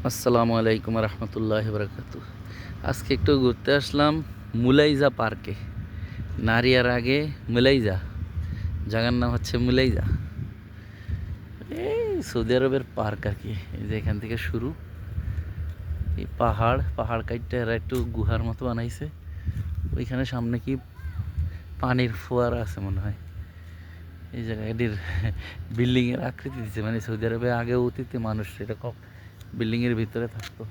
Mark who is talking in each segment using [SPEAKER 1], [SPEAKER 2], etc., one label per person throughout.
[SPEAKER 1] আসসালামু আলাইকুম রহমতুল্লাহি বারাকাতুহু। আজকে একটু ঘুরতে আসলাম মুলাইজা পার্কে। নারিয়ার আগে মুলাইজা, জায়গার নাম হচ্ছে মুলাইজা। এই সৌদি আরবের পার্ক আর কি। এই যে এখান থেকে শুরু, এই পাহাড় পাহাড় কাটতে এরা একটু গুহার মতো বানাইছে। ওইখানে সামনে কি পানির ফোয়ারা আছে মনে হয়। এই জায়গায় এটির বিল্ডিংয়ের আকৃতি দিচ্ছে, মানে সৌদি আরবে আগে অতীতে মানুষ এরকম বিল্ডিংয়ের ভিতরে থাকতো।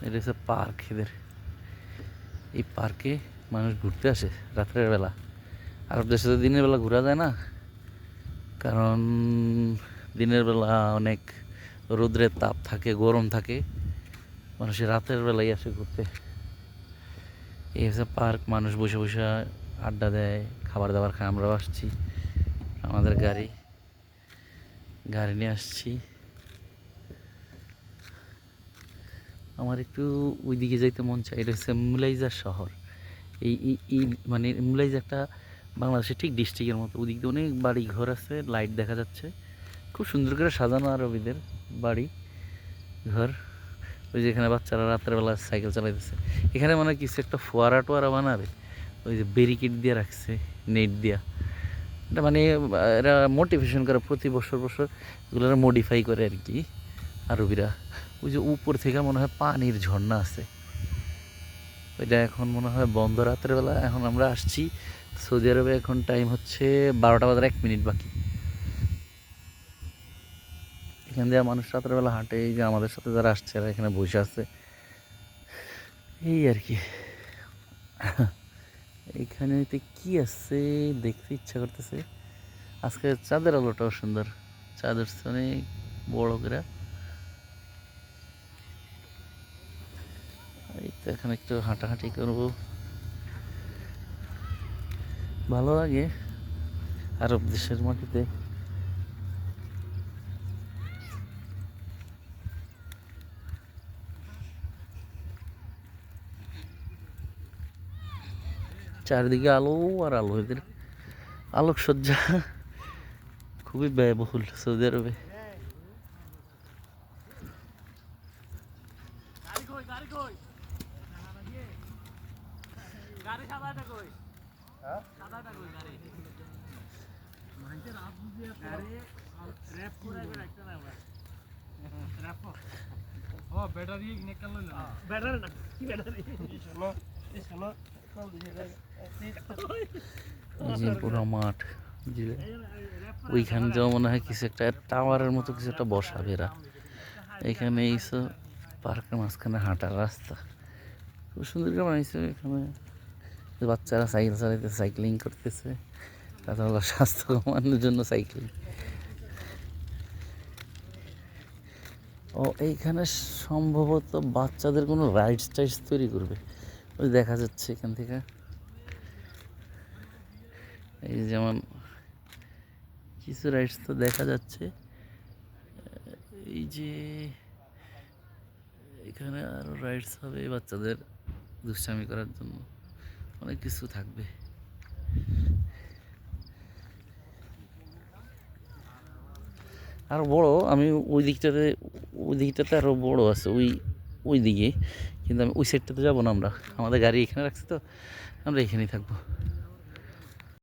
[SPEAKER 1] এটা হচ্ছে পার্ক এদের। এই পার্কে মানুষ ঘুরতে আসে রাত্রের বেলা। আরব দেশে তো দিনের বেলা ঘোরা যায় না, কারণ দিনের বেলা অনেক রৌদ্রের তাপ থাকে, গরম থাকে। মানুষের রাতের বেলায় আসে ঘুরতে। এই হচ্ছে পার্ক, মানুষ বসে বসে আড্ডা দেয়, খাবার দাবার খায়। আমরাও আসছি, আমাদের গাড়ি নিয়ে আসছি। আমার একটু ওইদিকে যাইতে মন চাই। এটা হচ্ছে মুলাইজা শহর। এই মানে মুলাইজা একটা বাংলাদেশের ঠিক ডিস্ট্রিক্টের মতো। ওদিক দিয়ে অনেক বাড়ি ঘর আছে, লাইট দেখা যাচ্ছে, খুব সুন্দর করে সাজানো আরবিদের বাড়ি ঘর। ওই যে এখানে বাচ্চারা রাত্রেবেলা সাইকেল চালাইতেছে। এখানে মানে কিছু একটা ফোয়ারা টোয়ারা বানাবে, ওই যে ব্যারিকেড দিয়ে রাখছে, নেট দিয়া। এটা মানে এরা মোটিভেশন করে প্রতি বছর এগুলো মডিফাই করে আর কি আরবিরা। ওই যে উপর থেকে মনে হয় পানির ঝর্ণা আছে, ওইটা এখন মনে হয় বন্ধ রাতের বেলা। এখন আমরা আসছি সৌদি আরবে, এখন টাইম হচ্ছে 12টা বাজার 1 মিনিট বাকি। এখান দিয়ে মানুষ রাতের বেলা হাঁটে। এই যে আমাদের সাথে যারা আসছে এরা এখানে বসে আছে, এই আর কি। এইখানেতে কি আছে দেখতে ইচ্ছা করতেছে। আজকে চাঁদের আলোটাও সুন্দর, চাঁদ উঠছে অনেক বড় করে। এই তো এখন একটু হাঁটাহাঁটি করবো, ভালো লাগে আরব দেশের মাটিতে। চারিদিকে আলো আর আলো, এদের আলোকসজ্জা খুবই ব্যয়বহুল সৌদি আরবে। পুরো মাঠ বুঝলে, ওইখানে যাওয়া মনে হয় কিছু একটা টাওয়ারের মতো কিছু একটা বসাবে এরা। এখানে এইসব পার্কের মাঝখানে হাঁটার রাস্তা খুব সুন্দর করে বানিয়েছে। এখানে বাচ্চারা সাইকেল চালাইতে, সাইক্লিং করতেছে। তাছাড়া স্বাস্থ্য কমানোর জন্য সাইক্লিং। ও এইখানে সম্ভবত বাচ্চাদের কোনো রাইডস টাইডস তৈরি করবে, ওই দেখা যাচ্ছে এখান থেকে। এই যেমন কিছু রাইডস তো দেখা যাচ্ছে। এই যে এখানে আরও রাইডস হবে বাচ্চাদের দুষ্টামি করার জন্য, অনেক কিছু থাকবে। আরও বড়, আমি ওই দিকটাতে আরও বড় আছে, ওই দিকে। কিন্তু আমি ওই সাইডটাতে যাবো না, আমাদের গাড়ি এখানে রাখছি তো, আমরা এখানেই থাকবো।